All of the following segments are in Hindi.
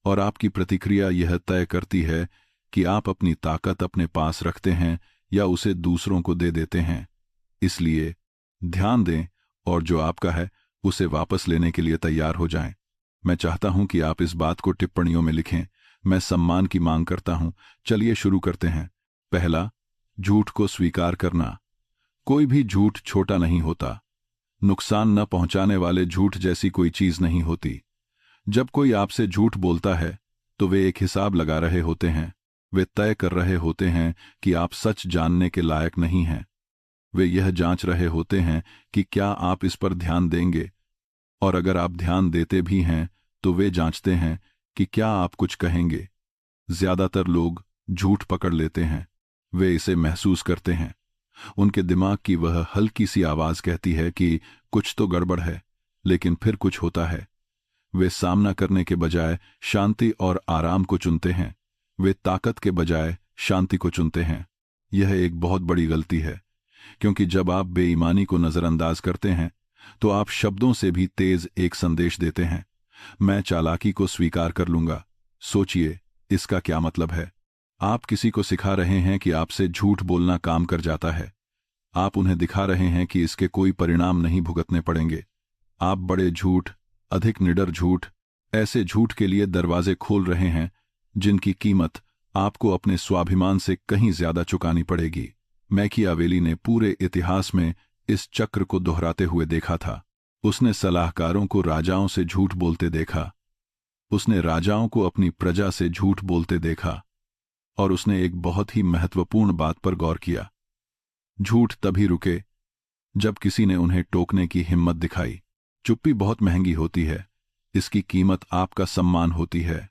और आपकी प्रतिक्रिया यह तय करती है कि आप अपनी ताकत अपने पास रखते हैं या उसे दूसरों को दे देते हैं। इसलिए ध्यान दें और जो आपका है उसे वापस लेने के लिए तैयार हो जाएं। मैं चाहता हूं कि आप इस बात को टिप्पणियों में लिखें। मैं सम्मान की मांग करता हूं। चलिए शुरू करते हैं। पहला, झूठ को स्वीकार करना। कोई भी झूठ छोटा नहीं होता। नुकसान न पहुंचाने वाले झूठ जैसी कोई चीज नहीं होती। जब कोई आपसे झूठ बोलता है तो वे एक हिसाब लगा रहे होते हैं। वे तय कर रहे होते हैं कि आप सच जानने के लायक नहीं हैं। वे यह जांच रहे होते हैं कि क्या आप इस पर ध्यान देंगे, और अगर आप ध्यान देते भी हैं तो वे जांचते हैं कि क्या आप कुछ कहेंगे। ज्यादातर लोग झूठ पकड़ लेते हैं। वे इसे महसूस करते हैं। उनके दिमाग की वह हल्की सी आवाज कहती है कि कुछ तो गड़बड़ है, लेकिन फिर कुछ होता है। वे सामना करने के बजाय शांति और आराम को चुनते हैं। वे ताकत के बजाय शांति को चुनते हैं। यह एक बहुत बड़ी गलती है, क्योंकि जब आप बेईमानी को नजरअंदाज करते हैं तो आप शब्दों से भी तेज एक संदेश देते हैं। मैं चालाकी को स्वीकार कर लूंगा। सोचिए, इसका क्या मतलब है? आप किसी को सिखा रहे हैं कि आपसे झूठ बोलना काम कर जाता है। आप उन्हें दिखा रहे हैं कि इसके कोई परिणाम नहीं भुगतने पड़ेंगे। आप बड़े झूठ, अधिक निडर झूठ, ऐसे झूठ के लिए दरवाजे खोल रहे हैं जिनकी कीमत आपको अपने स्वाभिमान से कहीं ज्यादा चुकानी पड़ेगी। मैकियावेली ने पूरे इतिहास में इस चक्र को दोहराते हुए देखा था। उसने सलाहकारों को राजाओं से झूठ बोलते देखा। उसने राजाओं को अपनी प्रजा से झूठ बोलते देखा। और उसने एक बहुत ही महत्वपूर्ण बात पर गौर किया। झूठ तभी रुके जब किसी ने उन्हें टोकने की हिम्मत दिखाई। चुप्पी बहुत महंगी होती है। इसकी कीमत आपका सम्मान होती है।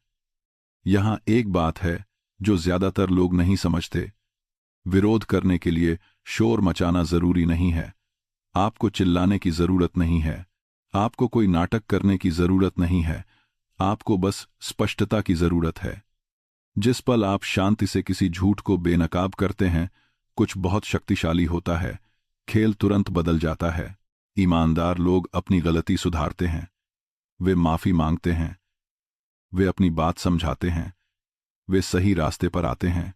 यहां एक बात है जो ज्यादातर लोग नहीं समझते। विरोध करने के लिए शोर मचाना जरूरी नहीं है। आपको चिल्लाने की जरूरत नहीं है। आपको कोई नाटक करने की जरूरत नहीं है। आपको बस स्पष्टता की जरूरत है। जिस पल आप शांति से किसी झूठ को बेनकाब करते हैं, कुछ बहुत शक्तिशाली होता है। खेल तुरंत बदल जाता है। ईमानदार लोग अपनी गलती सुधारते हैं। वे माफी मांगते हैं। वे अपनी बात समझाते हैं। वे सही रास्ते पर आते हैं,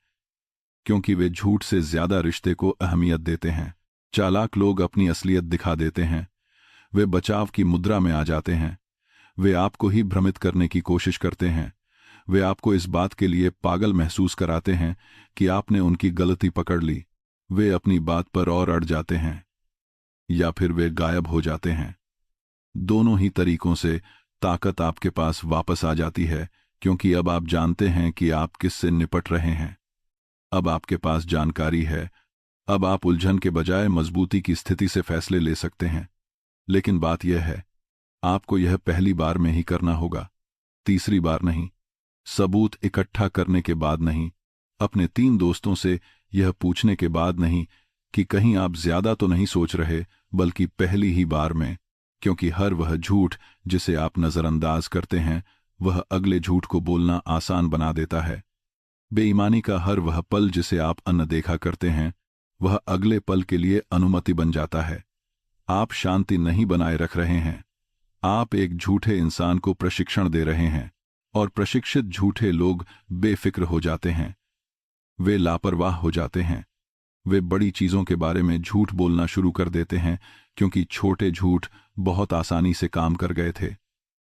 क्योंकि वे झूठ से ज्यादा रिश्ते को अहमियत देते हैं। चालाक लोग अपनी असलियत दिखा देते हैं। वे बचाव की मुद्रा में आ जाते हैं। वे आपको ही भ्रमित करने की कोशिश करते हैं। वे आपको इस बात के लिए पागल महसूस कराते हैं कि आपने उनकी गलती पकड़ ली। वे अपनी बात पर और अड़ जाते हैं, या फिर वे गायब हो जाते हैं। दोनों ही तरीकों से ताकत आपके पास वापस आ जाती है, क्योंकि अब आप जानते हैं कि आप किससे निपट रहे हैं। अब आपके पास जानकारी है। अब आप उलझन के बजाय मजबूती की स्थिति से फैसले ले सकते हैं। लेकिन बात यह है, आपको यह पहली बार में ही करना होगा, तीसरी बार नहीं। सबूत इकट्ठा करने के बाद नहीं। अपने 3 दोस्तों से यह पूछने के बाद नहीं कि कहीं आप ज्यादा तो नहीं सोच रहे, बल्कि पहली ही बार में। क्योंकि हर वह झूठ जिसे आप नजरअंदाज करते हैं, वह अगले झूठ को बोलना आसान बना देता है। बेईमानी का हर वह पल जिसे आप अनदेखा करते हैं, वह अगले पल के लिए अनुमति बन जाता है। आप शांति नहीं बनाए रख रहे हैं। आप एक झूठे इंसान को प्रशिक्षण दे रहे हैं, और प्रशिक्षित झूठे लोग बेफिक्र हो जाते हैं। वे लापरवाह हो जाते हैं। वे बड़ी चीजों के बारे में झूठ बोलना शुरू कर देते हैं, क्योंकि छोटे झूठ बहुत आसानी से काम कर गए थे।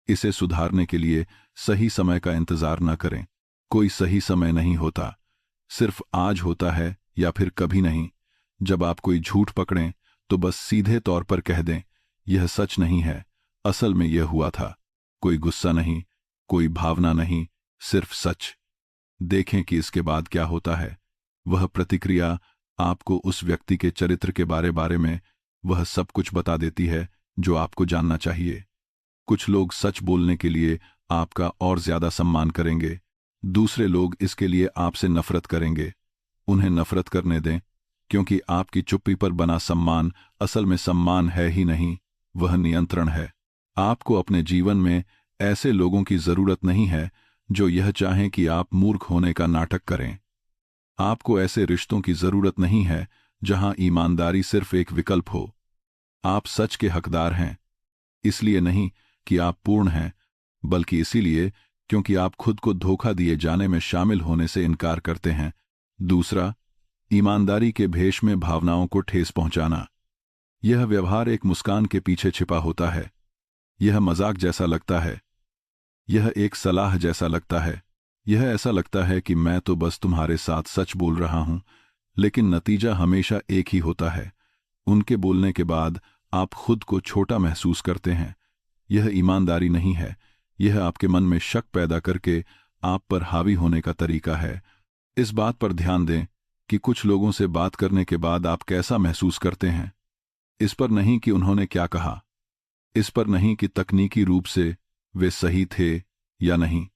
इसे सुधारने के लिए सही समय का इंतजार न करें। कोई सही समय नहीं होता, सिर्फ आज होता है, या फिर कभी नहीं। जब आप कोई झूठ पकड़ें तो बस सीधे तौर पर कह दें, यह सच नहीं है, असल में यह हुआ था। कोई गुस्सा नहीं, कोई भावना नहीं, सिर्फ सच। देखें कि इसके बाद क्या होता है। वह प्रतिक्रिया आपको उस व्यक्ति के चरित्र के बारे में वह सब कुछ बता देती है जो आपको जानना चाहिए। कुछ लोग सच बोलने के लिए आपका और ज्यादा सम्मान करेंगे। दूसरे लोग इसके लिए आपसे नफरत करेंगे। उन्हें नफरत करने दें, क्योंकि आपकी चुप्पी पर बना सम्मान असल में सम्मान है ही नहीं, वह नियंत्रण है। आपको अपने जीवन में ऐसे लोगों की जरूरत नहीं है जो यह चाहें कि आप मूर्ख होने का नाटक करें। आपको ऐसे रिश्तों की जरूरत नहीं है जहां ईमानदारी सिर्फ एक विकल्प हो। आप सच के हकदार हैं, इसलिए नहीं कि आप पूर्ण हैं, बल्कि इसीलिए क्योंकि आप खुद को धोखा दिए जाने में शामिल होने से इनकार करते हैं। दूसरा, ईमानदारी के भेष में भावनाओं को ठेस पहुंचाना। यह व्यवहार एक मुस्कान के पीछे छिपा होता है। यह मजाक जैसा लगता है, यह एक सलाह जैसा लगता है, यह ऐसा लगता है कि मैं तो बस तुम्हारे साथ सच बोल रहा हूं, लेकिन नतीजा हमेशा एक ही होता है। उनके बोलने के बाद आप खुद को छोटा महसूस करते हैं। यह ईमानदारी नहीं है, यह आपके मन में शक पैदा करके आप पर हावी होने का तरीका है। इस बात पर ध्यान दें कि कुछ लोगों से बात करने के बाद आप कैसा महसूस करते हैं। इस पर नहीं कि उन्होंने क्या कहा, इस पर नहीं कि तकनीकी रूप से वे सही थे या नहीं,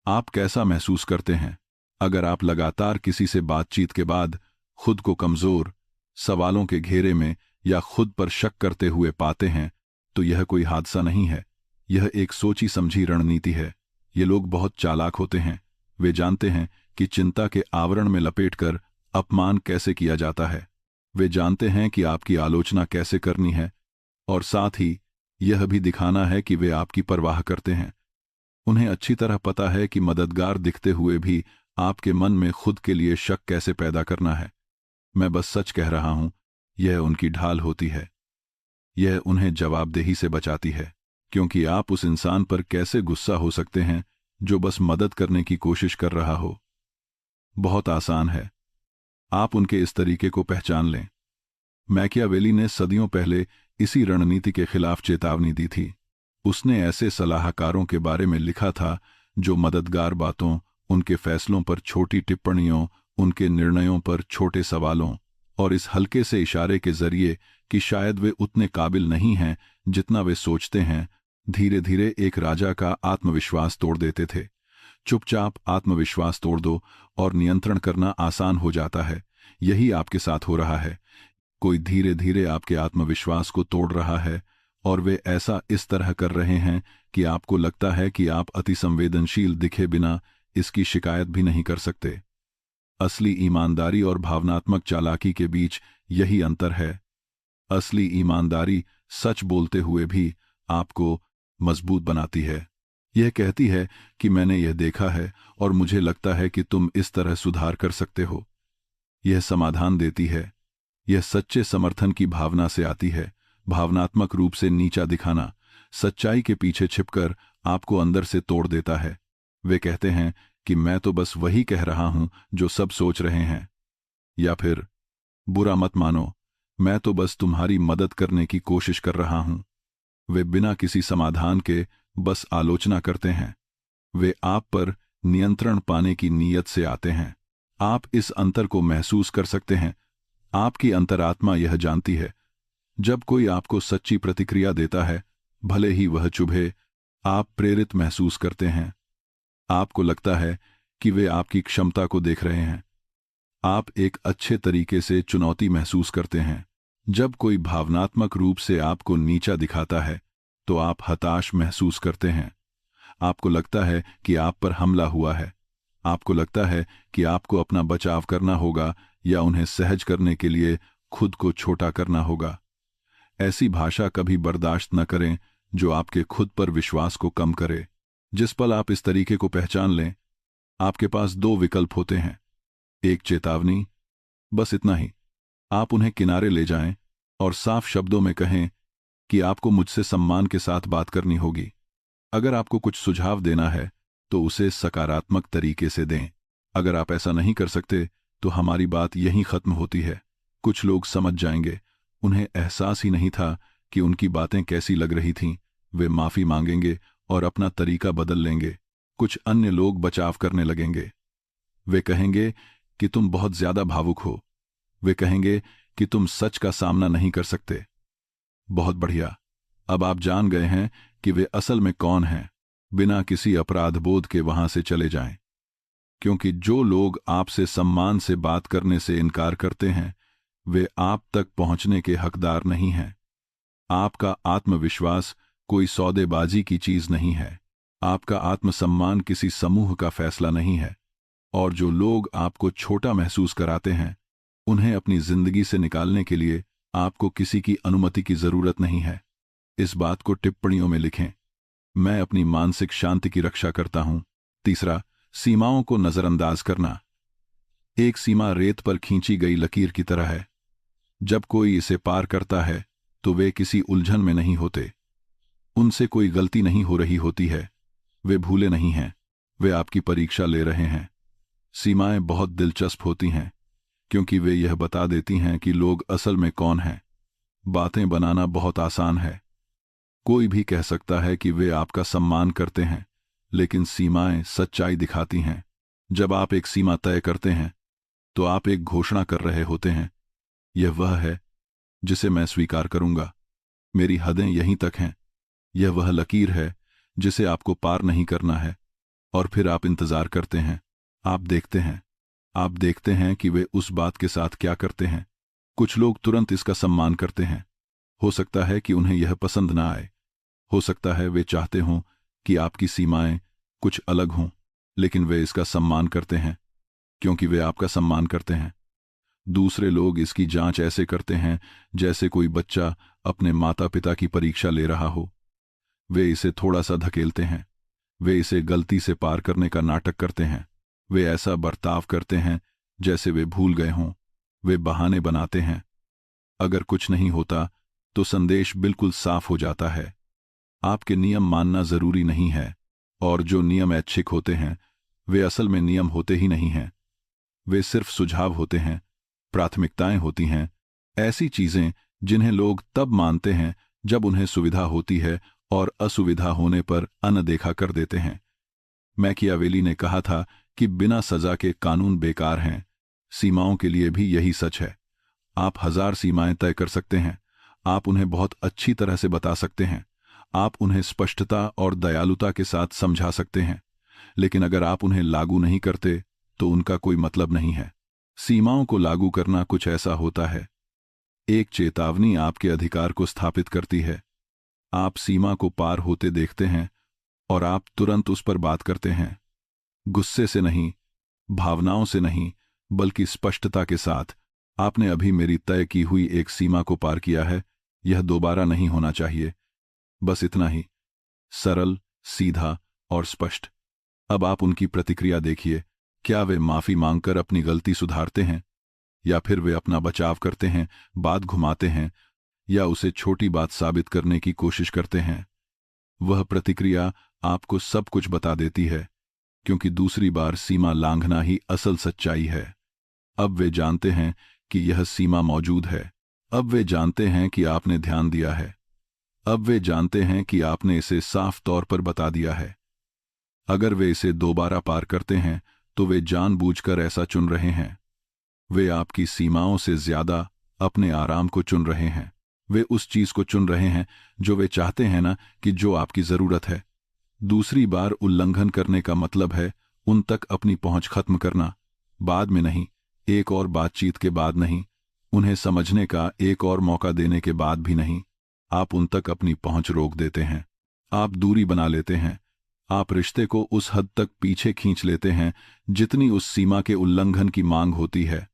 आप कैसा महसूस करते हैं। अगर आप लगातार किसी से बातचीत के बाद खुद को कमजोर, सवालों के घेरे में या खुद पर शक करते हुए पाते हैं, तो यह कोई हादसा नहीं है, यह एक सोची समझी रणनीति है। ये लोग बहुत चालाक होते हैं। वे जानते हैं कि चिंता के आवरण में लपेटकर अपमान कैसे किया जाता है। वे जानते हैं कि आपकी आलोचना कैसे करनी है, और साथ ही यह भी दिखाना है कि वे आपकी परवाह करते हैं। उन्हें अच्छी तरह पता है कि मददगार दिखते हुए भी आपके मन में खुद के लिए शक कैसे पैदा करना है। मैं बस सच कह रहा हूं, यह उनकी ढाल होती है। यह उन्हें जवाबदेही से बचाती है, क्योंकि आप उस इंसान पर कैसे गुस्सा हो सकते हैं जो बस मदद करने की कोशिश कर रहा हो। बहुत आसान है, आप उनके इस तरीके को पहचान लें। मैकियावेली ने सदियों पहले इसी रणनीति के खिलाफ चेतावनी दी थी। उसने ऐसे सलाहकारों के बारे में लिखा था जो मददगार बातों, उनके फैसलों पर छोटी टिप्पणियों, उनके निर्णयों पर छोटे सवालों और इस हल्के से इशारे के जरिए कि शायद वे उतने काबिल नहीं हैं जितना वे सोचते हैं, धीरे धीरे एक राजा का आत्मविश्वास तोड़ देते थे। चुपचाप आत्मविश्वास तोड़ दो और नियंत्रण करना आसान हो जाता है। यही आपके साथ हो रहा है। कोई धीरे धीरे आपके आत्मविश्वास को तोड़ रहा है, और वे ऐसा इस तरह कर रहे हैं कि आपको लगता है कि आप अति संवेदनशील दिखे बिना इसकी शिकायत भी नहीं कर सकते। असली ईमानदारी और भावनात्मक चालाकी के बीच यही अंतर है। असली ईमानदारी सच बोलते हुए भी आपको मजबूत बनाती है। यह कहती है कि मैंने यह देखा है और मुझे लगता है कि तुम इस तरह सुधार कर सकते हो। यह समाधान देती है। यह सच्चे समर्थन की भावना से आती है। भावनात्मक रूप से नीचा दिखाना सच्चाई के पीछे छिपकर आपको अंदर से तोड़ देता है। वे कहते हैं कि मैं तो बस वही कह रहा हूं जो सब सोच रहे हैं, या फिर बुरा मत मानो, मैं तो बस तुम्हारी मदद करने की कोशिश कर रहा हूं। वे बिना किसी समाधान के बस आलोचना करते हैं। वे आप पर नियंत्रण पाने की नीयत से आते हैं। आप इस अंतर को महसूस कर सकते हैं। आपकी अंतरात्मा यह जानती है, जब कोई आपको सच्ची प्रतिक्रिया देता है, भले ही वह चुभे, आप प्रेरित महसूस करते हैं। आपको लगता है कि वे आपकी क्षमता को देख रहे हैं। आप एक अच्छे तरीके से चुनौती महसूस करते हैं। जब कोई भावनात्मक रूप से आपको नीचा दिखाता है, तो आप हताश महसूस करते हैं। आपको लगता है कि आप पर हमला हुआ है। आपको लगता है कि आपको अपना बचाव करना होगा या उन्हें सहज करने के लिए खुद को छोटा करना होगा। ऐसी भाषा कभी बर्दाश्त न करें जो आपके खुद पर विश्वास को कम करे। जिस पल आप इस तरीके को पहचान लें, आपके पास दो विकल्प होते हैं। एक चेतावनी, बस इतना ही। आप उन्हें किनारे ले जाएं और साफ शब्दों में कहें कि आपको मुझसे सम्मान के साथ बात करनी होगी। अगर आपको कुछ सुझाव देना है तो उसे सकारात्मक तरीके से दें। अगर आप ऐसा नहीं कर सकते तो हमारी बात यहीं खत्म होती है। कुछ लोग समझ जाएंगे। उन्हें एहसास ही नहीं था कि उनकी बातें कैसी लग रही थीं। वे माफी मांगेंगे और अपना तरीका बदल लेंगे। कुछ अन्य लोग बचाव करने लगेंगे। वे कहेंगे कि तुम बहुत ज्यादा भावुक हो। वे कहेंगे कि तुम सच का सामना नहीं कर सकते। बहुत बढ़िया, अब आप जान गए हैं कि वे असल में कौन हैं। बिना किसी अपराध बोध के वहां से चले जाएं, क्योंकि जो लोग आपसे सम्मान से बात करने से इनकार करते हैं, वे आप तक पहुंचने के हकदार नहीं हैं। आपका आत्मविश्वास कोई सौदेबाजी की चीज नहीं है। आपका आत्मसम्मान किसी समूह का फैसला नहीं है। और जो लोग आपको छोटा महसूस कराते हैं, उन्हें अपनी जिंदगी से निकालने के लिए आपको किसी की अनुमति की जरूरत नहीं है। इस बात को टिप्पणियों में लिखें। मैं अपनी मानसिक शांति की रक्षा करता हूं, तीसरा, सीमाओं को नजरअंदाज करना। एक सीमा रेत पर खींची गई लकीर की तरह है। जब कोई इसे पार करता है तो वे किसी उलझन में नहीं होते, उनसे कोई गलती नहीं हो रही होती है, वे भूले नहीं हैं, वे आपकी परीक्षा ले रहे हैं। सीमाएं बहुत दिलचस्प होती हैं क्योंकि वे यह बता देती हैं कि लोग असल में कौन हैं। बातें बनाना बहुत आसान है, कोई भी कह सकता है कि वे आपका सम्मान करते हैं, लेकिन सीमाएं सच्चाई दिखाती हैं। जब आप एक सीमा तय करते हैं तो आप एक घोषणा कर रहे होते हैं, यह वह है जिसे मैं स्वीकार करूंगा, मेरी हदें यहीं तक हैं, यह वह लकीर है जिसे आपको पार नहीं करना है। और फिर आप इंतजार करते हैं, आप देखते हैं कि वे उस बात के साथ क्या करते हैं। कुछ लोग तुरंत इसका सम्मान करते हैं, हो सकता है कि उन्हें यह पसंद ना आए, हो सकता है वे चाहते हों कि आपकी सीमाएं कुछ अलग हों, लेकिन वे इसका सम्मान करते हैं क्योंकि वे आपका सम्मान करते हैं। दूसरे लोग इसकी जांच ऐसे करते हैं जैसे कोई बच्चा अपने माता पिता की परीक्षा ले रहा हो। वे इसे थोड़ा सा धकेलते हैं, वे इसे गलती से पार करने का नाटक करते हैं, वे ऐसा बर्ताव करते हैं जैसे वे भूल गए हों, वे बहाने बनाते हैं। अगर कुछ नहीं होता तो संदेश बिल्कुल साफ हो जाता है, आपके नियम मानना जरूरी नहीं है, और जो नियम ऐच्छिक होते हैं वे असल में नियम होते ही नहीं हैं, वे सिर्फ सुझाव होते हैं, प्राथमिकताएं होती हैं, ऐसी चीजें जिन्हें लोग तब मानते हैं जब उन्हें सुविधा होती है और असुविधा होने पर अनदेखा कर देते हैं। मैकियावेली ने कहा था कि बिना सजा के कानून बेकार हैं। सीमाओं के लिए भी यही सच है। आप 1000 सीमाएं तय कर सकते हैं, आप उन्हें बहुत अच्छी तरह से बता सकते हैं, आप उन्हें स्पष्टता और दयालुता के साथ समझा सकते हैं, लेकिन अगर आप उन्हें लागू नहीं करते तो उनका कोई मतलब नहीं है। सीमाओं को लागू करना कुछ ऐसा होता है, एक चेतावनी आपके अधिकार को स्थापित करती है। आप सीमा को पार होते देखते हैं और आप तुरंत उस पर बात करते हैं, गुस्से से नहीं, भावनाओं से नहीं, बल्कि स्पष्टता के साथ। आपने अभी मेरी तय की हुई एक सीमा को पार किया है, यह दोबारा नहीं होना चाहिए। बस इतना ही, सरल, सीधा और स्पष्ट। अब आप उनकी प्रतिक्रिया देखिए, क्या वे माफी मांगकर अपनी गलती सुधारते हैं, या फिर वे अपना बचाव करते हैं, बात घुमाते हैं, या उसे छोटी बात साबित करने की कोशिश करते हैं। वह प्रतिक्रिया आपको सब कुछ बता देती है, क्योंकि दूसरी बार सीमा लांघना ही असल सच्चाई है। अब वे जानते हैं कि यह सीमा मौजूद है, अब वे जानते हैं कि आपने ध्यान दिया है, अब वे जानते हैं कि आपने इसे साफ तौर पर बता दिया है। अगर वे इसे दोबारा पार करते हैं तो वे जानबूझकर ऐसा चुन रहे हैं। वे आपकी सीमाओं से ज्यादा अपने आराम को चुन रहे हैं। वे उस चीज को चुन रहे हैं जो वे चाहते हैं ना, कि जो आपकी जरूरत है। दूसरी बार उल्लंघन करने का मतलब है उन तक अपनी पहुंच खत्म करना, बाद में नहीं, एक और बातचीत के बाद नहीं, उन्हें समझने का एक और मौका देने के बाद भी नहीं। आप उन तक अपनी पहुंच रोक देते हैं, आप दूरी बना लेते हैं, आप रिश्ते को उस हद तक पीछे खींच लेते हैं जितनी उस सीमा के उल्लंघन की मांग होती है।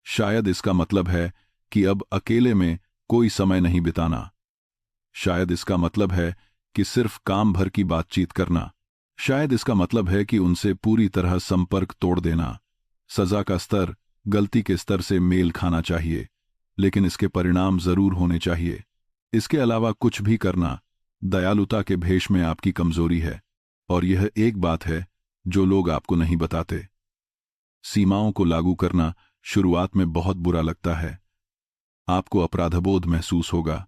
शायद इसका मतलब है कि अब अकेले में कोई समय नहीं बिताना, शायद इसका मतलब है कि सिर्फ काम भर की बातचीत करना, शायद इसका मतलब है कि उनसे पूरी तरह संपर्क तोड़ देना। सजा का स्तर गलती के स्तर से मेल खाना चाहिए, लेकिन इसके परिणाम जरूर होने चाहिए। इसके अलावा कुछ भी करना दयालुता के भेष में आपकी कमजोरी है, और यह एक बात है जो लोग आपको नहीं बताते। सीमाओं को लागू करना शुरुआत में बहुत बुरा लगता है, आपको अपराधबोध महसूस होगा,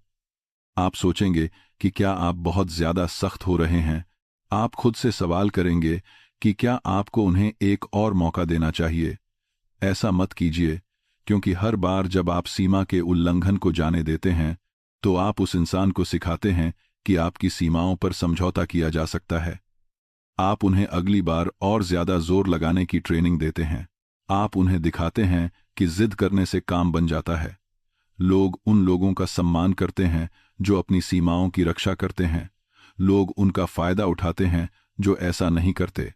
आप सोचेंगे कि क्या आप बहुत ज्यादा सख्त हो रहे हैं, आप खुद से सवाल करेंगे कि क्या आपको उन्हें एक और मौका देना चाहिए। ऐसा मत कीजिए, क्योंकि हर बार जब आप सीमा के उल्लंघन को जाने देते हैं तो आप उस इंसान को सिखाते हैं कि आपकी सीमाओं पर समझौता किया जा सकता है। आप उन्हें अगली बार और ज्यादा जोर लगाने की ट्रेनिंग देते हैं, आप उन्हें दिखाते हैं कि जिद करने से काम बन जाता है। लोग उन लोगों का सम्मान करते हैं जो अपनी सीमाओं की रक्षा करते हैं, लोग उनका फायदा उठाते हैं जो ऐसा नहीं करते।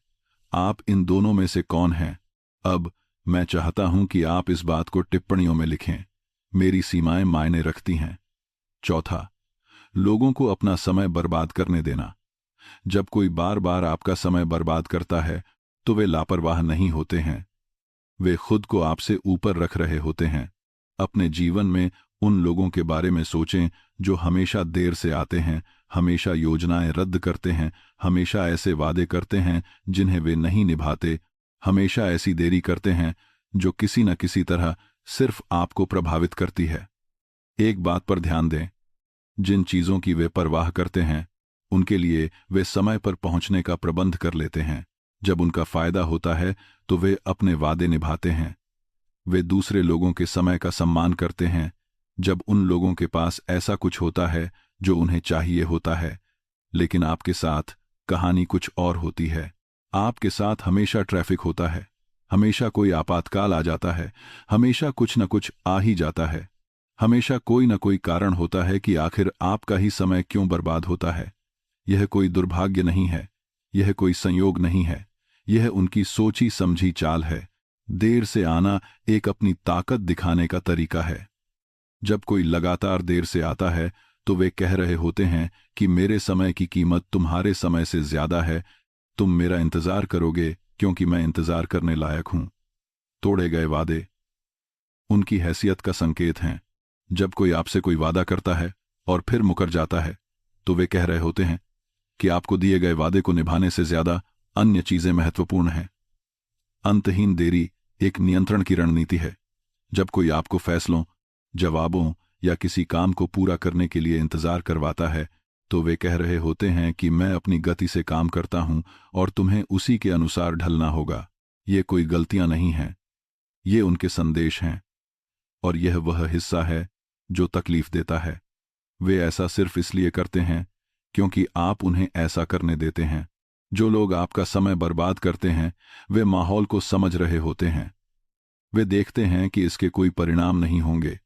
आप इन दोनों में से कौन हैं? अब मैं चाहता हूं कि आप इस बात को टिप्पणियों में लिखें, मेरी सीमाएं मायने रखती हैं। चौथा, लोगों को अपना समय बर्बाद करने देना। जब कोई बार बार आपका समय बर्बाद करता है तो वे लापरवाह नहीं होते हैं, वे खुद को आपसे ऊपर रख रहे होते हैं। अपने जीवन में उन लोगों के बारे में सोचें जो हमेशा देर से आते हैं, हमेशा योजनाएं रद्द करते हैं, हमेशा ऐसे वादे करते हैं जिन्हें वे नहीं निभाते, हमेशा ऐसी देरी करते हैं जो किसी न किसी तरह सिर्फ आपको प्रभावित करती है। एक बात पर ध्यान दें, जिन चीजों की वे परवाह करते हैं उनके लिए वे समय पर पहुंचने का प्रबंध कर लेते हैं। जब उनका फायदा होता है तो वे अपने वादे निभाते हैं। वे दूसरे लोगों के समय का सम्मान करते हैं जब उन लोगों के पास ऐसा कुछ होता है जो उन्हें चाहिए होता है। लेकिन आपके साथ कहानी कुछ और होती है। आपके साथ हमेशा ट्रैफिक होता है, हमेशा कोई आपातकाल आ जाता है, हमेशा कुछ न कुछ आ ही जाता है, हमेशा कोई न कोई कारण होता है कि आखिर आपका ही समय क्यों बर्बाद होता है। यह कोई दुर्भाग्य नहीं है, यह कोई संयोग नहीं है, यह उनकी सोची समझी चाल है। देर से आना एक अपनी ताकत दिखाने का तरीका है। जब कोई लगातार देर से आता है तो वे कह रहे होते हैं कि मेरे समय की कीमत तुम्हारे समय से ज्यादा है, तुम मेरा इंतजार करोगे क्योंकि मैं इंतजार करने लायक हूं। तोड़े गए वादे उनकी हैसियत का संकेत हैं। जब कोई आपसे कोई वादा करता है और फिर मुकर जाता है तो वे कह रहे होते हैं कि आपको दिए गए वादे को निभाने से ज्यादा अन्य चीजें महत्वपूर्ण हैं। अंतहीन देरी एक नियंत्रण की रणनीति है। जब कोई आपको फैसलों, जवाबों या किसी काम को पूरा करने के लिए इंतजार करवाता है तो वे कह रहे होते हैं कि मैं अपनी गति से काम करता हूं और तुम्हें उसी के अनुसार ढलना होगा। ये कोई गलतियां नहीं हैं, ये उनके संदेश हैं, और यह वह हिस्सा है जो तकलीफ देता है। वे ऐसा सिर्फ इसलिए करते हैं क्योंकि आप उन्हें ऐसा करने देते हैं। जो लोग आपका समय बर्बाद करते हैं वे माहौल को समझ रहे होते हैं। वे देखते हैं कि इसके कोई परिणाम नहीं होंगे।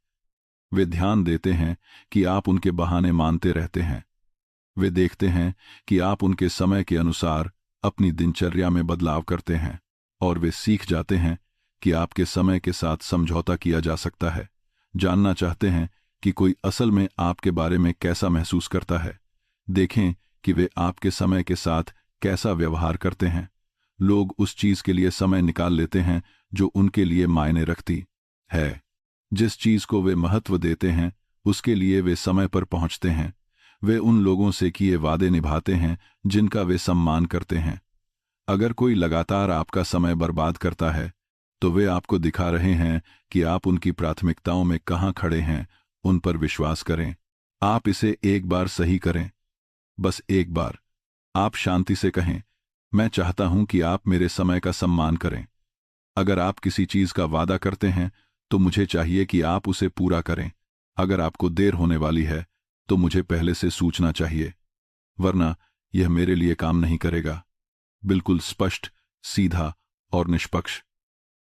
वे ध्यान देते हैं कि आप उनके बहाने मानते रहते हैं। वे देखते हैं कि आप उनके समय के अनुसार अपनी दिनचर्या में बदलाव करते हैं, और वे सीख जाते हैं कि आपके समय के साथ समझौता किया जा सकता है। जानना चाहते हैं कि कोई असल में आपके बारे में कैसा महसूस करता है। देखें कि वे आपके समय के साथ कैसा व्यवहार करते हैं। लोग उस चीज के लिए समय निकाल लेते हैं जो उनके लिए मायने रखती है। जिस चीज को वे महत्व देते हैं उसके लिए वे समय पर पहुंचते हैं। वे उन लोगों से किए वादे निभाते हैं जिनका वे सम्मान करते हैं। अगर कोई लगातार आपका समय बर्बाद करता है तो वे आपको दिखा रहे हैं कि आप उनकी प्राथमिकताओं में कहां खड़े हैं। उन पर विश्वास करें। आप इसे एक बार सही करें, बस एक बार। आप शांति से कहें, मैं चाहता हूं कि आप मेरे समय का सम्मान करें। अगर आप किसी चीज का वादा करते हैं तो मुझे चाहिए कि आप उसे पूरा करें। अगर आपको देर होने वाली है तो मुझे पहले से सूचना चाहिए, वरना यह मेरे लिए काम नहीं करेगा। बिल्कुल स्पष्ट, सीधा और निष्पक्ष।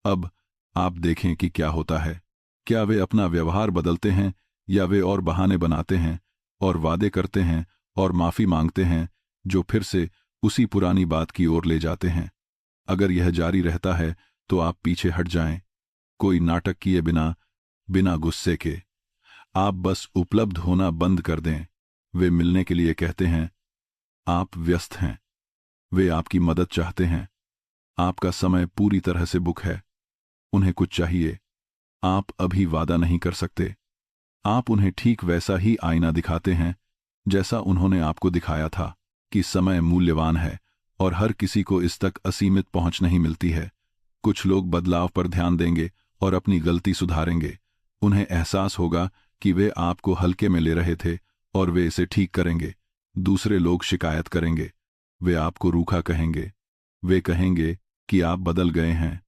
अब आप देखें कि क्या होता है। क्या वे अपना व्यवहार बदलते हैं या वे और बहाने बनाते हैं और वादे करते हैं और माफी मांगते हैं जो फिर से उसी पुरानी बात की ओर ले जाते हैं। अगर यह जारी रहता है तो आप पीछे हट जाएं, कोई नाटक किए बिना, बिना गुस्से के। आप बस उपलब्ध होना बंद कर दें। वे मिलने के लिए कहते हैं, आप व्यस्त हैं। वे आपकी मदद चाहते हैं। आपका समय पूरी तरह से बुक है। उन्हें कुछ चाहिए, आप अभी वादा नहीं कर सकते। आप उन्हें ठीक वैसा ही आईना दिखाते हैं जैसा उन्होंने आपको दिखाया था कि समय मूल्यवान है और हर किसी को इस तक असीमित पहुंच नहीं मिलती है। कुछ लोग बदलाव पर ध्यान देंगे और अपनी गलती सुधारेंगे। उन्हें एहसास होगा कि वे आपको हल्के में ले रहे थे और वे इसे ठीक करेंगे। दूसरे लोग शिकायत करेंगे, वे आपको रूखा कहेंगे, वे कहेंगे कि आप बदल गए हैं।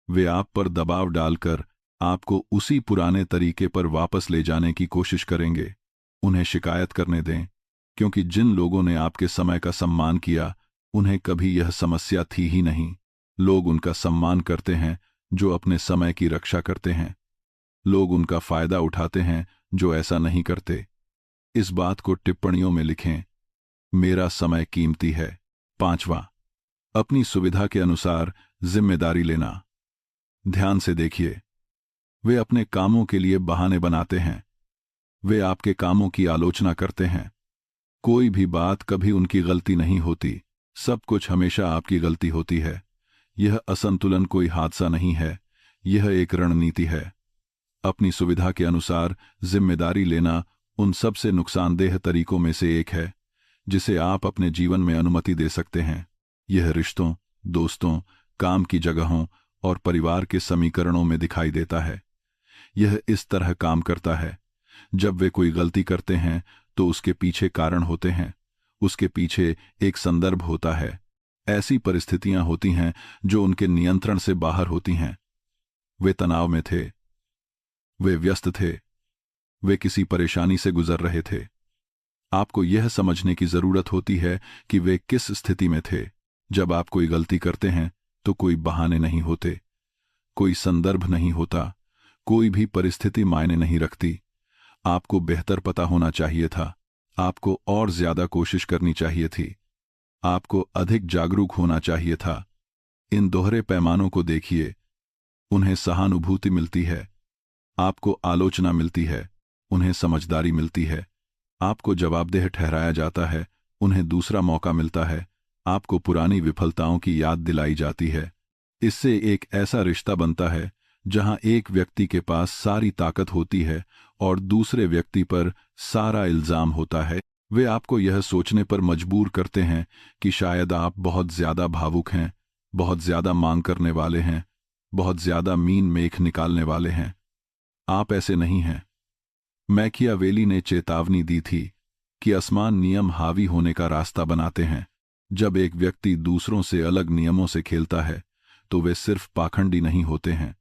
वे आप पर दबाव डालकर आपको उसी पुराने तरीके पर वापस ले जाने की कोशिश करेंगे। उन्हें शिकायत करने दें, क्योंकि जिन लोगों ने आपके समय का सम्मान किया उन्हें कभी यह समस्या थी ही नहीं। लोग उनका सम्मान करते हैं जो अपने समय की रक्षा करते हैं। लोग उनका फायदा उठाते हैं जो ऐसा नहीं करते। इस बात को टिप्पणियों में लिखें, मेरा समय कीमती है। 5वां, अपनी सुविधा के अनुसार जिम्मेदारी लेना। ध्यान से देखिए, वे अपने कामों के लिए बहाने बनाते हैं। वे आपके कामों की आलोचना करते हैं। कोई भी बात कभी उनकी गलती नहीं होती, सब कुछ हमेशा आपकी गलती होती है। यह असंतुलन कोई हादसा नहीं है, यह एक रणनीति है। अपनी सुविधा के अनुसार जिम्मेदारी लेना उन सबसे नुकसानदेह तरीकों में से एक है जिसे आप अपने जीवन में अनुमति दे सकते हैं। यह रिश्तों, दोस्तों, काम की जगहों और परिवार के समीकरणों में दिखाई देता है। यह इस तरह काम करता है, जब वे कोई गलती करते हैं तो उसके पीछे कारण होते हैं, उसके पीछे एक संदर्भ होता है। ऐसी परिस्थितियां होती हैं जो उनके नियंत्रण से बाहर होती हैं। वे तनाव में थे, वे व्यस्त थे, वे किसी परेशानी से गुजर रहे थे। आपको यह समझने की जरूरत होती है कि वे किस स्थिति में थे। जब आप कोई गलती करते हैं तो कोई बहाने नहीं होते, कोई संदर्भ नहीं होता, कोई भी परिस्थिति मायने नहीं रखती। आपको बेहतर पता होना चाहिए था, आपको और ज्यादा कोशिश करनी चाहिए थी, आपको अधिक जागरूक होना चाहिए था। इन दोहरे पैमानों को देखिए, उन्हें सहानुभूति मिलती है, आपको आलोचना मिलती है, उन्हें समझदारी मिलती है। आपको जवाबदेह ठहराया जाता है, उन्हें दूसरा मौका मिलता है। आपको पुरानी विफलताओं की याद दिलाई जाती है। इससे एक ऐसा रिश्ता बनता है जहां एक व्यक्ति के पास सारी ताकत होती है और दूसरे व्यक्ति पर सारा इल्जाम होता है। वे आपको यह सोचने पर मजबूर करते हैं कि शायद आप बहुत ज्यादा भावुक हैं, बहुत ज्यादा मांग करने वाले हैं, बहुत ज्यादा मीन मेख निकालने वाले हैं। आप ऐसे नहीं हैं। मैकियावेली ने चेतावनी दी थी कि असमान नियम हावी होने का रास्ता बनाते हैं। जब एक व्यक्ति दूसरों से अलग नियमों से खेलता है तो वे सिर्फ पाखंडी नहीं होते हैं,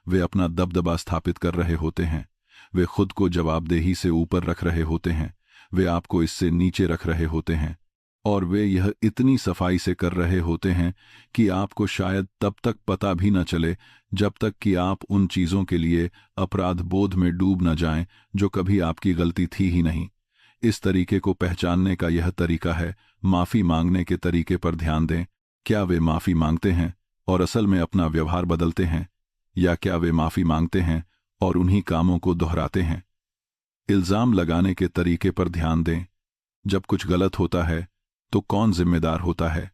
वे अपना दबदबा स्थापित कर रहे होते हैं, वे खुद को जवाबदेही से ऊपर रख रहे होते हैं, वे आपको इससे नीचे रख रहे होते हैं, और वे यह इतनी सफाई से कर रहे होते हैं कि आपको शायद तब तक पता भी न चले जब तक कि आप उन चीजों के लिए अपराध बोध में डूब न जाएं जो कभी आपकी गलती थी ही नहीं। इस तरीके को पहचानने का यह तरीका है माफी मांगने के तरीके पर ध्यान दें। क्या वे माफी मांगते हैं और असल में अपना व्यवहार बदलते हैं, या क्या वे माफी मांगते हैं और उन्हीं कामों को दोहराते हैं? इल्जाम लगाने के तरीके पर ध्यान दें। जब कुछ गलत होता है तो कौन जिम्मेदार होता है?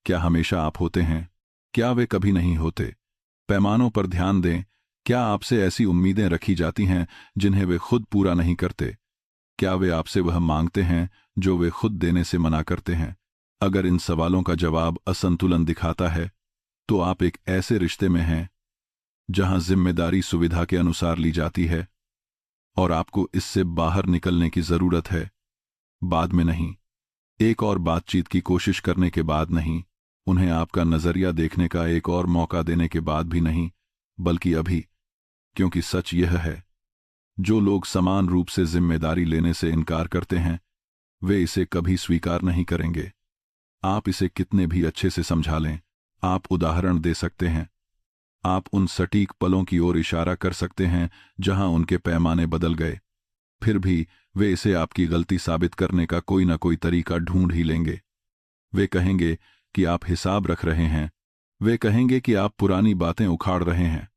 क्या हमेशा आप होते हैं? क्या वे कभी नहीं होते? पैमानों पर ध्यान दें। क्या आपसे ऐसी उम्मीदें रखी जाती हैं जिन्हें वे खुद पूरा नहीं करते? क्या वे आपसे वह मांगते हैं जो वे खुद देने से मना करते हैं? अगर इन सवालों का जवाब असंतुलन दिखाता है तो आप एक ऐसे रिश्ते में हैं जहां जिम्मेदारी सुविधा के अनुसार ली जाती है और आपको इससे बाहर निकलने की जरूरत है। बाद में नहीं, एक और बातचीत की कोशिश करने के बाद नहीं, उन्हें आपका नजरिया देखने का एक और मौका देने के बाद भी नहीं, बल्कि अभी। क्योंकि सच यह है, जो लोग समान रूप से जिम्मेदारी लेने से इनकार करते हैं वे इसे कभी स्वीकार नहीं करेंगे। आप इसे कितने भी अच्छे से समझा लें, आप उदाहरण दे सकते हैं, आप उन सटीक पलों की ओर इशारा कर सकते हैं जहां उनके पैमाने बदल गए, फिर भी वे इसे आपकी गलती साबित करने का कोई ना कोई तरीका ढूंढ ही लेंगे। वे कहेंगे कि आप हिसाब रख रहे हैं, वे कहेंगे कि आप पुरानी बातें उखाड़ रहे हैं,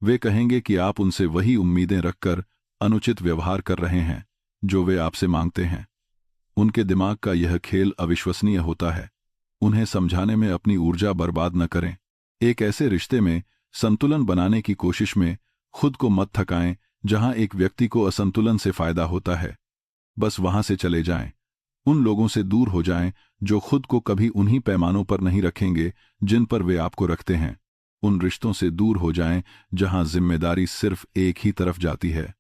वे कहेंगे कि आप उनसे वही उम्मीदें रखकर अनुचित व्यवहार कर रहे हैं जो वे आपसे मांगते हैं। उनके दिमाग का यह खेल अविश्वसनीय होता है। उन्हें समझाने में अपनी ऊर्जा बर्बाद न करें। एक ऐसे रिश्ते में संतुलन बनाने की कोशिश में खुद को मत थकाएं जहां एक व्यक्ति को असंतुलन से फायदा होता है। बस वहां से चले जाएं। उन लोगों से दूर हो जाएं जो खुद को कभी उन्हीं पैमानों पर नहीं रखेंगे जिन पर वे आपको रखते हैं। उन रिश्तों से दूर हो जाएं जहां जिम्मेदारी सिर्फ एक ही तरफ जाती है।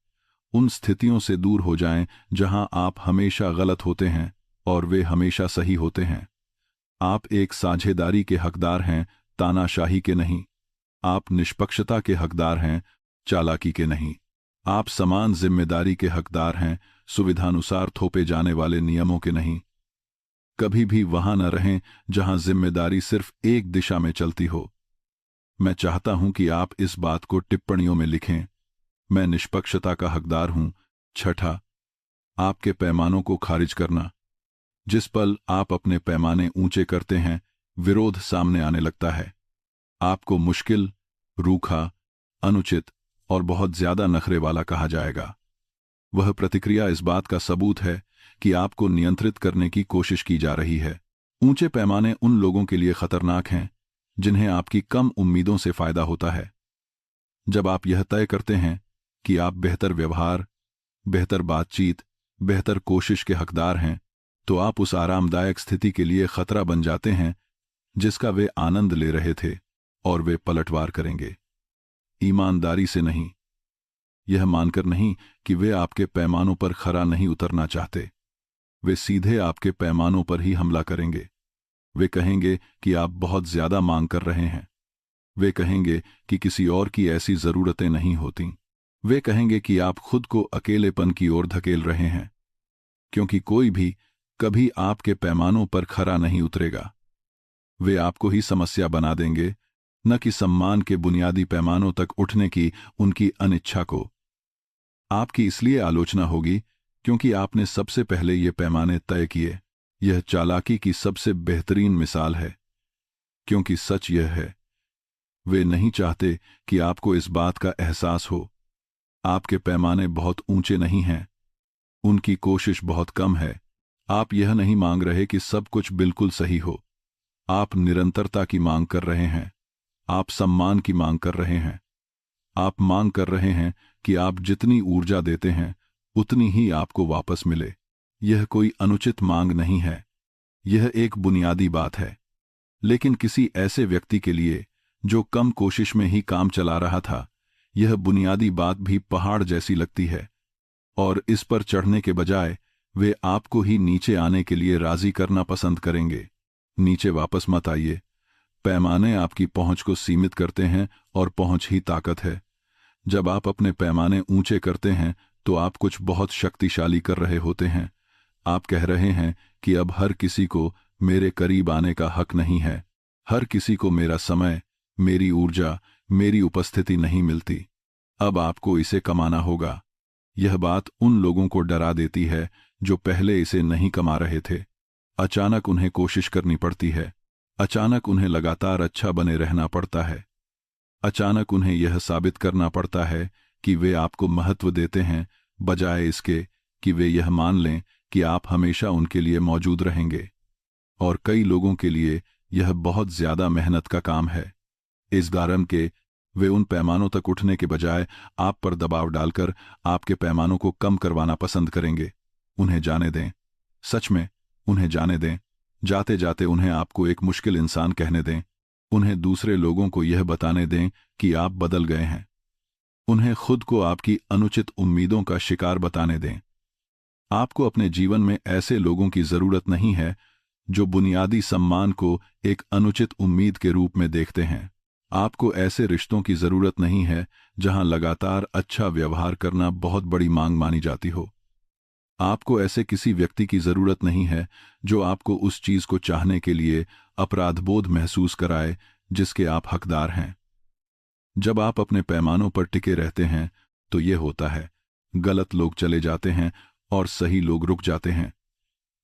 उन स्थितियों से दूर हो जाएं जहां आप हमेशा गलत होते हैं और वे हमेशा सही होते हैं। आप एक साझेदारी के हकदार हैं, तानाशाही के नहीं। आप निष्पक्षता के हकदार हैं, चालाकी के नहीं। आप समान जिम्मेदारी के हकदार हैं, सुविधानुसार थोपे जाने वाले नियमों के नहीं। कभी भी वहां न रहें जहां जिम्मेदारी सिर्फ एक दिशा में चलती हो। मैं चाहता हूं कि आप इस बात को टिप्पणियों में लिखें। मैं निष्पक्षता का हकदार हूं। छठा, आपके पैमानों को खारिज करना। जिस पल आप अपने पैमाने ऊंचे करते हैं, विरोध सामने आने लगता है। आपको मुश्किल, रूखा, अनुचित और बहुत ज्यादा नखरे वाला कहा जाएगा। वह प्रतिक्रिया इस बात का सबूत है कि आपको नियंत्रित करने की कोशिश की जा रही है। ऊंचे पैमाने उन लोगों के लिए खतरनाक हैं जिन्हें आपकी कम उम्मीदों से फायदा होता है। जब आप यह तय करते हैं कि आप बेहतर व्यवहार, बेहतर बातचीत, बेहतर कोशिश के हकदार हैं, तो आप उस आरामदायक स्थिति के लिए खतरा बन जाते हैं जिसका वे आनंद ले रहे थे, और वे पलटवार करेंगे। ईमानदारी से नहीं, यह मानकर नहीं कि वे आपके पैमानों पर खरा नहीं उतरना चाहते। वे सीधे आपके पैमानों पर ही हमला करेंगे। वे कहेंगे कि आप बहुत ज्यादा मांग कर रहे हैं। वे कहेंगे कि किसी और की ऐसी जरूरतें नहीं होती। वे कहेंगे कि आप खुद को अकेलेपन की ओर धकेल रहे हैं, क्योंकि कोई भी कभी आपके पैमानों पर खरा नहीं उतरेगा। वे आपको ही समस्या बना देंगे, न कि सम्मान के बुनियादी पैमानों तक उठने की उनकी अनिच्छा को। आपकी इसलिए आलोचना होगी क्योंकि आपने सबसे पहले ये पैमाने तय किए। यह चालाकी की सबसे बेहतरीन मिसाल है, क्योंकि सच यह है, वे नहीं चाहते कि आपको इस बात का एहसास हो। आपके पैमाने बहुत ऊंचे नहीं हैं, उनकी कोशिश बहुत कम है। आप यह नहीं मांग रहे कि सब कुछ बिल्कुल सही हो। आप निरंतरता की मांग कर रहे हैं। आप सम्मान की मांग कर रहे हैं। आप मांग कर रहे हैं कि आप जितनी ऊर्जा देते हैं उतनी ही आपको वापस मिले। यह कोई अनुचित मांग नहीं है, यह एक बुनियादी बात है। लेकिन किसी ऐसे व्यक्ति के लिए जो कम कोशिश में ही काम चला रहा था, यह बुनियादी बात भी पहाड़ जैसी लगती है, और इस पर चढ़ने के बजाय वे आपको ही नीचे आने के लिए राजी करना पसंद करेंगे। नीचे वापस मत आइए। पैमाने आपकी पहुंच को सीमित करते हैं, और पहुंच ही ताकत है। जब आप अपने पैमाने ऊंचे करते हैं तो आप कुछ बहुत शक्तिशाली कर रहे होते हैं। आप कह रहे हैं कि अब हर किसी को मेरे करीब आने का हक नहीं है। हर किसी को मेरा समय, मेरी ऊर्जा, मेरी उपस्थिति नहीं मिलती। अब आपको इसे कमाना होगा। यह बात उन लोगों को डरा देती है जो पहले इसे नहीं कमा रहे थे। अचानक उन्हें कोशिश करनी पड़ती है। अचानक उन्हें लगातार अच्छा बने रहना पड़ता है। अचानक उन्हें यह साबित करना पड़ता है कि वे आपको महत्व देते हैं, बजाय इसके कि वे यह मान लें कि आप हमेशा उनके लिए मौजूद रहेंगे। और कई लोगों के लिए यह बहुत ज्यादा मेहनत का काम है। इस कारण के वे उन पैमानों तक उठने के बजाय आप पर दबाव डालकर आपके पैमानों को कम करवाना पसंद करेंगे। उन्हें जाने दें, सच में उन्हें जाने दें। जाते जाते उन्हें आपको एक मुश्किल इंसान कहने दें। उन्हें दूसरे लोगों को यह बताने दें कि आप बदल गए हैं। उन्हें खुद को आपकी अनुचित उम्मीदों का शिकार बताने दें। आपको अपने जीवन में ऐसे लोगों की जरूरत नहीं है जो बुनियादी सम्मान को एक अनुचित उम्मीद के रूप में देखते हैं। आपको ऐसे रिश्तों की जरूरत नहीं है जहां लगातार अच्छा व्यवहार करना बहुत बड़ी मांग मानी जाती हो। आपको ऐसे किसी व्यक्ति की जरूरत नहीं है जो आपको उस चीज को चाहने के लिए अपराधबोध महसूस कराए जिसके आप हकदार हैं। जब आप अपने पैमानों पर टिके रहते हैं तो यह होता है, गलत लोग चले जाते हैं और सही लोग रुक जाते हैं।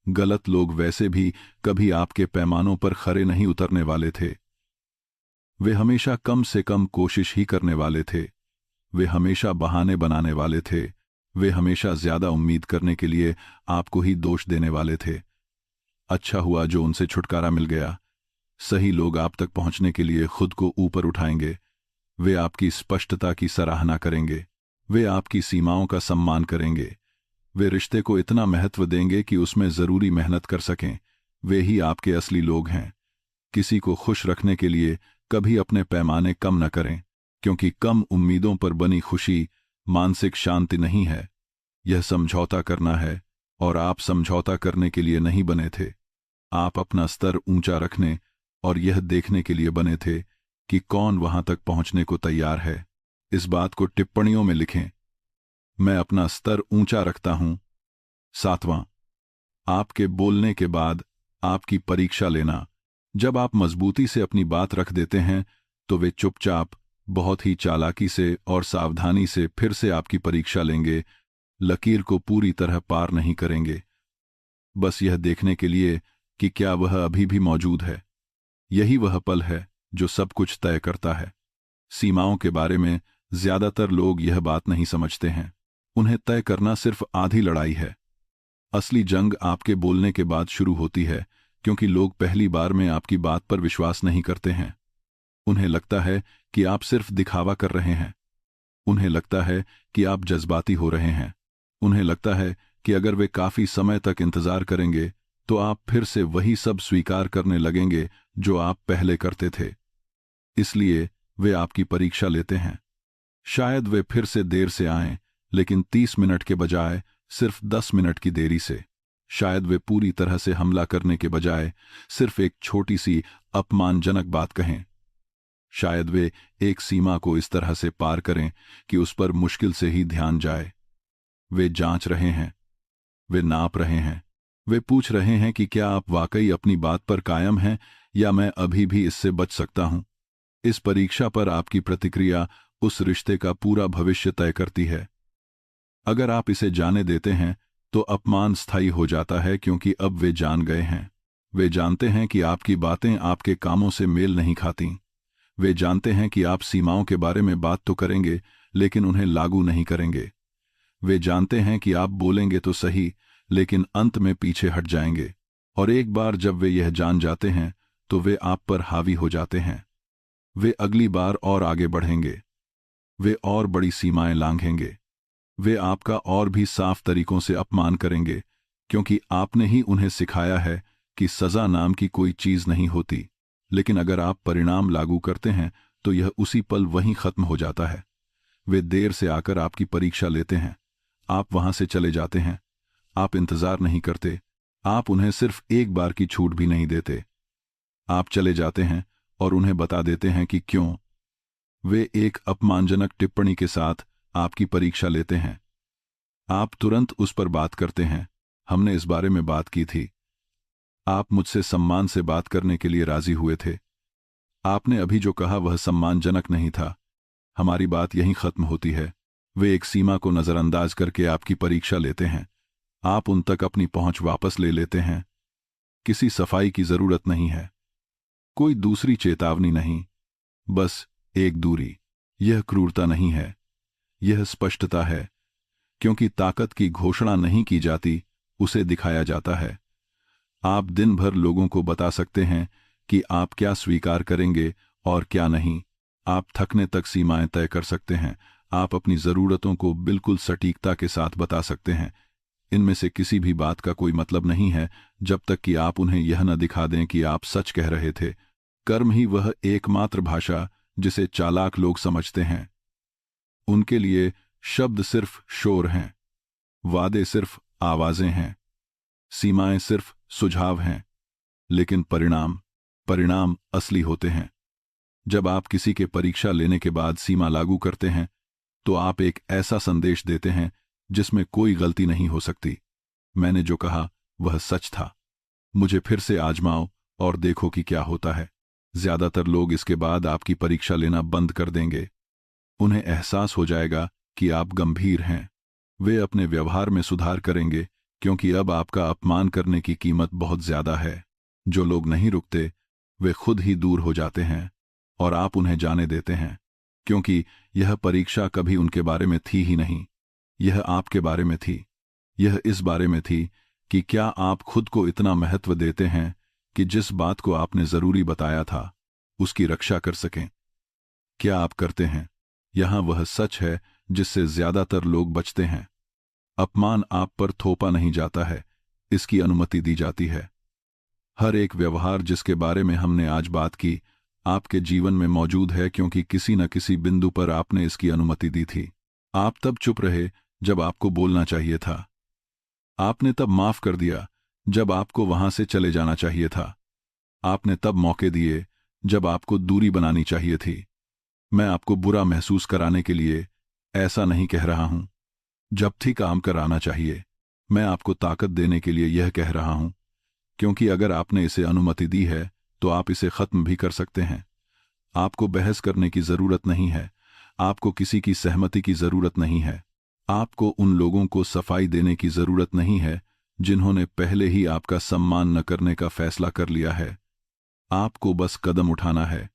गलत लोग वैसे भी कभी आपके पैमानों पर खरे नहीं उतरने वाले थे। वे हमेशा कम से कम कोशिश ही करने वाले थे। वे हमेशा बहाने बनाने वाले थे। वे हमेशा ज्यादा उम्मीद करने के लिए आपको ही दोष देने वाले थे। अच्छा हुआ जो उनसे छुटकारा मिल गया। सही लोग आप तक पहुंचने के लिए खुद को ऊपर उठाएंगे। वे आपकी स्पष्टता की सराहना करेंगे। वे आपकी सीमाओं का सम्मान करेंगे। वे रिश्ते को इतना महत्व देंगे कि उसमें जरूरी मेहनत कर सकें। वे ही आपके असली लोग हैं। किसी को खुश रखने के लिए कभी अपने पैमाने कम न करें, क्योंकि कम उम्मीदों पर बनी खुशी मानसिक शांति नहीं है। यह समझौता करना है, और आप समझौता करने के लिए नहीं बने थे। आप अपना स्तर ऊंचा रखने और यह देखने के लिए बने थे कि कौन वहां तक पहुंचने को तैयार है। इस बात को टिप्पणियों में लिखें। मैं अपना स्तर ऊंचा रखता हूं। 7वां, आपके बोलने के बाद आपकी परीक्षा लेना। जब आप मजबूती से अपनी बात रख देते हैं तो वे चुपचाप, बहुत ही चालाकी से और सावधानी से फिर से आपकी परीक्षा लेंगे। लकीर को पूरी तरह पार नहीं करेंगे, बस यह देखने के लिए कि क्या वह अभी भी मौजूद है। यही वह पल है जो सब कुछ तय करता है। सीमाओं के बारे में ज्यादातर लोग यह बात नहीं समझते हैं। उन्हें तय करना सिर्फ आधी लड़ाई है। असली जंग आपके बोलने के बाद शुरू होती है, क्योंकि लोग पहली बार में आपकी बात पर विश्वास नहीं करते हैं। उन्हें लगता है कि आप सिर्फ दिखावा कर रहे हैं। उन्हें लगता है कि आप जज्बाती हो रहे हैं। उन्हें लगता है कि अगर वे काफी समय तक इंतजार करेंगे तो आप फिर से वही सब स्वीकार करने लगेंगे जो आप पहले करते थे। इसलिए वे आपकी परीक्षा लेते हैं। शायद वे फिर से देर से आएं, लेकिन 30 मिनट के बजाय सिर्फ 10 मिनट की देरी से। शायद वे पूरी तरह से हमला करने के बजाय सिर्फ एक छोटी सी अपमानजनक बात कहें। शायद वे एक सीमा को इस तरह से पार करें कि उस पर मुश्किल से ही ध्यान जाए। वे जांच रहे हैं, वे नाप रहे हैं, वे पूछ रहे हैं कि क्या आप वाकई अपनी बात पर कायम हैं या मैं अभी भी इससे बच सकता हूं। इस परीक्षा पर आपकी प्रतिक्रिया उस रिश्ते का पूरा भविष्य तय करती है। अगर आप इसे जाने देते हैं तो अपमान स्थायी हो जाता है, क्योंकि अब वे जान गए हैं। वे जानते हैं कि आपकी बातें आपके कामों से मेल नहीं खाती। वे जानते हैं कि आप सीमाओं के बारे में बात तो करेंगे, लेकिन उन्हें लागू नहीं करेंगे। वे जानते हैं कि आप बोलेंगे तो सही, लेकिन अंत में पीछे हट जाएंगे। और एक बार जब वे यह जान जाते हैं तो वे आप पर हावी हो जाते हैं। वे अगली बार और आगे बढ़ेंगे। वे और बड़ी सीमाएं लांघेंगे। वे आपका और भी साफ तरीकों से अपमान करेंगे, क्योंकि आपने ही उन्हें सिखाया है कि सजा नाम की कोई चीज नहीं होती। लेकिन अगर आप परिणाम लागू करते हैं तो यह उसी पल वहीं खत्म हो जाता है। वे देर से आकर आपकी परीक्षा लेते हैं। आप वहां से चले जाते हैं। आप इंतजार नहीं करते। आप उन्हें सिर्फ एक बार की छूट भी नहीं देते। आप चले जाते हैं और उन्हें बता देते हैं कि क्यों। वे एक अपमानजनक टिप्पणी के साथ आपकी परीक्षा लेते हैं। आप तुरंत उस पर बात करते हैं, हमने इस बारे में बात की थी। आप मुझसे सम्मान से बात करने के लिए राजी हुए थे। आपने अभी जो कहा वह सम्मानजनक नहीं था। हमारी बात यहीं खत्म होती है। वे एक सीमा को नजरअंदाज करके आपकी परीक्षा लेते हैं। आप उन तक अपनी पहुंच वापस ले लेते हैं। किसी सफाई की जरूरत नहीं है, कोई दूसरी चेतावनी नहीं, बस एक दूरी। यह क्रूरता नहीं है, यह स्पष्टता है, क्योंकि ताकत की घोषणा नहीं की जाती, उसे दिखाया जाता है। आप दिन भर लोगों को बता सकते हैं कि आप क्या स्वीकार करेंगे और क्या नहीं। आप थकने तक सीमाएं तय कर सकते हैं। आप अपनी जरूरतों को बिल्कुल सटीकता के साथ बता सकते हैं। इनमें से किसी भी बात का कोई मतलब नहीं है जब तक कि आप उन्हें यह न दिखा दें कि आप सच कह रहे थे। कर्म ही वह एकमात्र भाषा जिसे चालाक लोग समझते हैं। उनके लिए शब्द सिर्फ शोर हैं, वादे सिर्फ आवाजें हैं, सीमाएं सिर्फ सुझाव हैं, लेकिन परिणाम असली होते हैं। जब आप किसी के परीक्षा लेने के बाद सीमा लागू करते हैं तो आप एक ऐसा संदेश देते हैं जिसमें कोई गलती नहीं हो सकती। मैंने जो कहा वह सच था, मुझे फिर से आजमाओ और देखो कि क्या होता है। ज्यादातर लोग इसके बाद आपकी परीक्षा लेना बंद कर देंगे। उन्हें एहसास हो जाएगा कि आप गंभीर हैं। वे अपने व्यवहार में सुधार करेंगे, क्योंकि अब आपका अपमान करने की कीमत बहुत ज्यादा है। जो लोग नहीं रुकते वे खुद ही दूर हो जाते हैं और आप उन्हें जाने देते हैं, क्योंकि यह परीक्षा कभी उनके बारे में थी ही नहीं। यह आपके बारे में थी। यह इस बारे में थी कि क्या आप खुद को इतना महत्व देते हैं कि जिस बात को आपने जरूरी बताया था उसकी रक्षा कर सकें। क्या आप करते हैं? यहां वह सच है जिससे ज्यादातर लोग बचते हैं। अपमान आप पर थोपा नहीं जाता है, इसकी अनुमति दी जाती है। हर एक व्यवहार जिसके बारे में हमने आज बात की आपके जीवन में मौजूद है, क्योंकि किसी न किसी बिंदु पर आपने इसकी अनुमति दी थी। आप तब चुप रहे जब आपको बोलना चाहिए था। आपने तब माफ कर दिया जब आपको वहां से चले जाना चाहिए था। आपने तब मौके दिए जब आपको दूरी बनानी चाहिए थी। मैं आपको बुरा महसूस कराने के लिए ऐसा नहीं कह रहा हूं। जब थी काम कराना चाहिए। मैं आपको ताकत देने के लिए यह कह रहा हूं, क्योंकि अगर आपने इसे अनुमति दी है तो आप इसे खत्म भी कर सकते हैं। आपको बहस करने की जरूरत नहीं है। आपको किसी की सहमति की जरूरत नहीं है। आपको उन लोगों को सफाई देने की जरूरत नहीं है जिन्होंने पहले ही आपका सम्मान न करने का फैसला कर लिया है। आपको बस कदम उठाना है।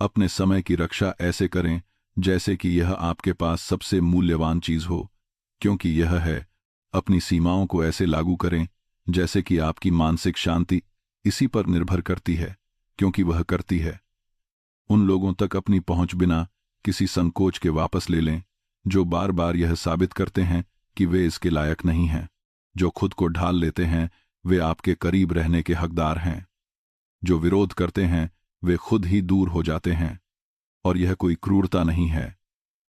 अपने समय की रक्षा ऐसे करें जैसे कि यह आपके पास सबसे मूल्यवान चीज हो, क्योंकि यह है अपनी सीमाओं को ऐसे लागू करें जैसे कि आपकी मानसिक शांति इसी पर निर्भर करती है, क्योंकि वह करती है। उन लोगों तक अपनी पहुंच बिना किसी संकोच के वापस ले लें जो बार बार यह साबित करते हैं कि वे इसके लायक नहीं हैं। जो खुद को ढाल लेते हैं वे आपके करीब रहने के हकदार हैं। जो विरोध करते हैं वे खुद ही दूर हो जाते हैं। और यह कोई क्रूरता नहीं है,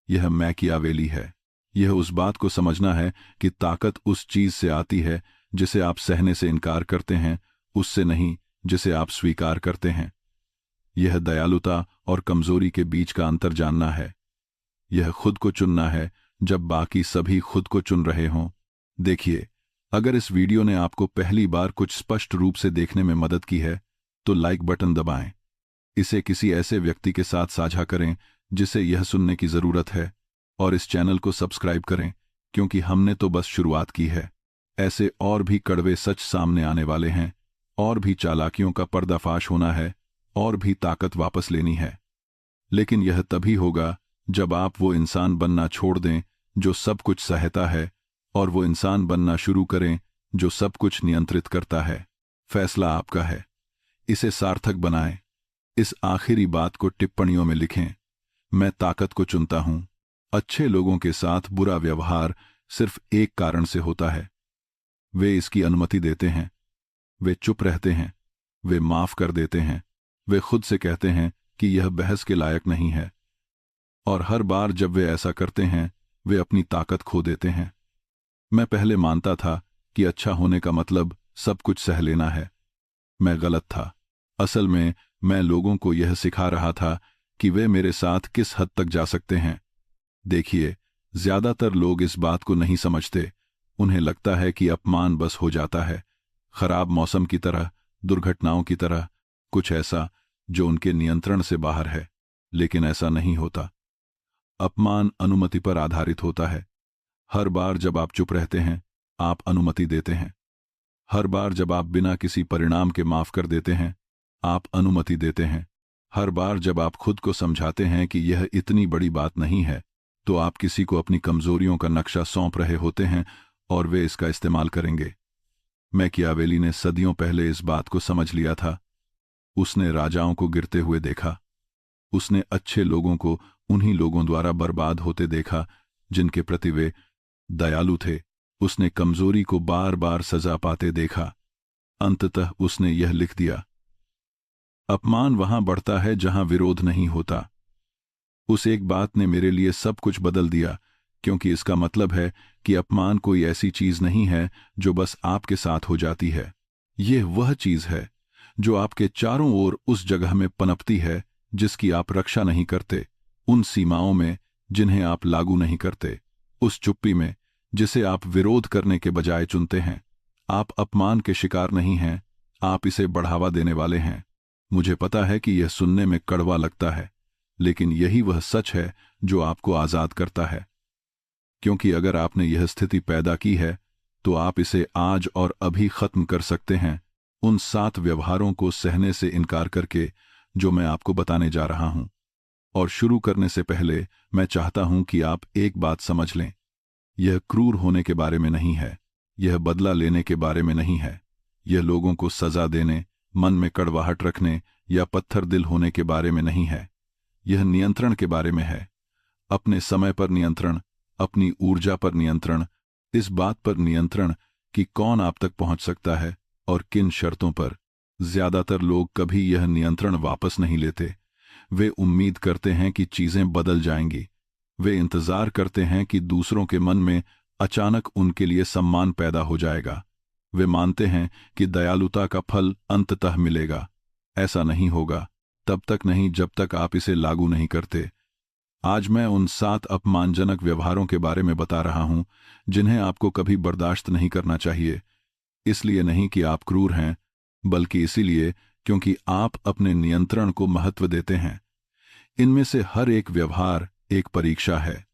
यह मैकियावेली है। यह उस बात को समझना है कि ताकत उस चीज से आती है जिसे आप सहने से इनकार करते हैं, उससे नहीं जिसे आप स्वीकार करते हैं। यह दयालुता और कमजोरी के बीच का अंतर जानना है। यह खुद को चुनना है जब बाकी सभी खुद को चुन रहे हों। देखिए, अगर इस वीडियो ने आपको पहली बार कुछ स्पष्ट रूप से देखने में मदद की है तो लाइक बटन दबाएं। इसे किसी ऐसे व्यक्ति के साथ साझा करें जिसे यह सुनने की जरूरत है, और इस चैनल को सब्सक्राइब करें, क्योंकि हमने तो बस शुरुआत की है। ऐसे और भी कड़वे सच सामने आने वाले हैं, और भी चालाकियों का पर्दाफाश होना है, और भी ताकत वापस लेनी है। लेकिन यह तभी होगा जब आप वो इंसान बनना छोड़ दें जो सब कुछ सहता है, और वो इंसान बनना शुरू करें जो सब कुछ नियंत्रित करता है। फैसला आपका है। इसे सार्थक बनाएं। इस आखिरी बात को टिप्पणियों में लिखें। मैं ताकत को चुनता हूं। अच्छे लोगों के साथ बुरा व्यवहार सिर्फ एक कारण से होता है। वे इसकी अनुमति देते हैं। वे चुप रहते हैं। वे माफ कर देते हैं। वे खुद से कहते हैं कि यह बहस के लायक नहीं है। और हर बार जब वे ऐसा करते हैं वे अपनी ताकत खो देते हैं। मैं पहले मानता था कि अच्छा होने का मतलब सब कुछ सह लेना है। मैं गलत था। असल में मैं लोगों को यह सिखा रहा था कि वे मेरे साथ किस हद तक जा सकते हैं। देखिए, ज्यादातर लोग इस बात को नहीं समझते। उन्हें लगता है कि अपमान बस हो जाता है, खराब मौसम की तरह, दुर्घटनाओं की तरह, कुछ ऐसा जो उनके नियंत्रण से बाहर है। लेकिन ऐसा नहीं होता। अपमान अनुमति पर आधारित होता है। हर बार जब आप चुप रहते हैं आप अनुमति देते हैं। हर बार जब आप बिना किसी परिणाम के माफ कर देते हैं आप अनुमति देते हैं। हर बार जब आप खुद को समझाते हैं कि यह इतनी बड़ी बात नहीं है तो आप किसी को अपनी कमजोरियों का नक्शा सौंप रहे होते हैं और वे इसका इस्तेमाल करेंगे। मैकियावेली ने सदियों पहले इस बात को समझ लिया था। उसने राजाओं को गिरते हुए देखा। उसने अच्छे लोगों को उन्हीं लोगों द्वारा बर्बाद होते देखा जिनके प्रति वे दयालु थे। उसने कमजोरी को बार बार सजा पाते देखा। अंततः उसने यह लिख दिया, अपमान वहां बढ़ता है जहां विरोध नहीं होता। उस एक बात ने मेरे लिए सब कुछ बदल दिया, क्योंकि इसका मतलब है कि अपमान कोई ऐसी चीज नहीं है जो बस आपके साथ हो जाती है। यह वह चीज है जो आपके चारों ओर उस जगह में पनपती है जिसकी आप रक्षा नहीं करते, उन सीमाओं में जिन्हें आप लागू नहीं करते, उस चुप्पी में जिसे आप विरोध करने के बजाय चुनते हैं। आप अपमान के शिकार नहीं हैं, आप इसे बढ़ावा देने वाले हैं। मुझे पता है कि यह सुनने में कड़वा लगता है, लेकिन यही वह सच है जो आपको आजाद करता है। क्योंकि अगर आपने यह स्थिति पैदा की है तो आप इसे आज और अभी खत्म कर सकते हैं, उन 7 व्यवहारों को सहने से इनकार करके जो मैं आपको बताने जा रहा हूं। और शुरू करने से पहले मैं चाहता हूं कि आप एक बात समझ लें। यह क्रूर होने के बारे में नहीं है। यह बदला लेने के बारे में नहीं है। यह लोगों को सजा देने, मन में कड़वाहट रखने या पत्थर दिल होने के बारे में नहीं है। यह नियंत्रण के बारे में है। अपने समय पर नियंत्रण, अपनी ऊर्जा पर नियंत्रण, इस बात पर नियंत्रण कि कौन आप तक पहुंच सकता है और किन शर्तों पर। ज्यादातर लोग कभी यह नियंत्रण वापस नहीं लेते। वे उम्मीद करते हैं कि चीजें बदल जाएंगी। वे इंतजार करते हैं कि दूसरों के मन में अचानक उनके लिए सम्मान पैदा हो जाएगा। वे मानते हैं कि दयालुता का फल अंततः मिलेगा। ऐसा नहीं होगा, तब तक नहीं जब तक आप इसे लागू नहीं करते। आज मैं उन 7 अपमानजनक व्यवहारों के बारे में बता रहा हूं जिन्हें आपको कभी बर्दाश्त नहीं करना चाहिए। इसलिए नहीं कि आप क्रूर हैं, बल्कि इसीलिए क्योंकि आप अपने नियंत्रण को महत्व देते हैं। इनमें से हर एक व्यवहार एक परीक्षा है।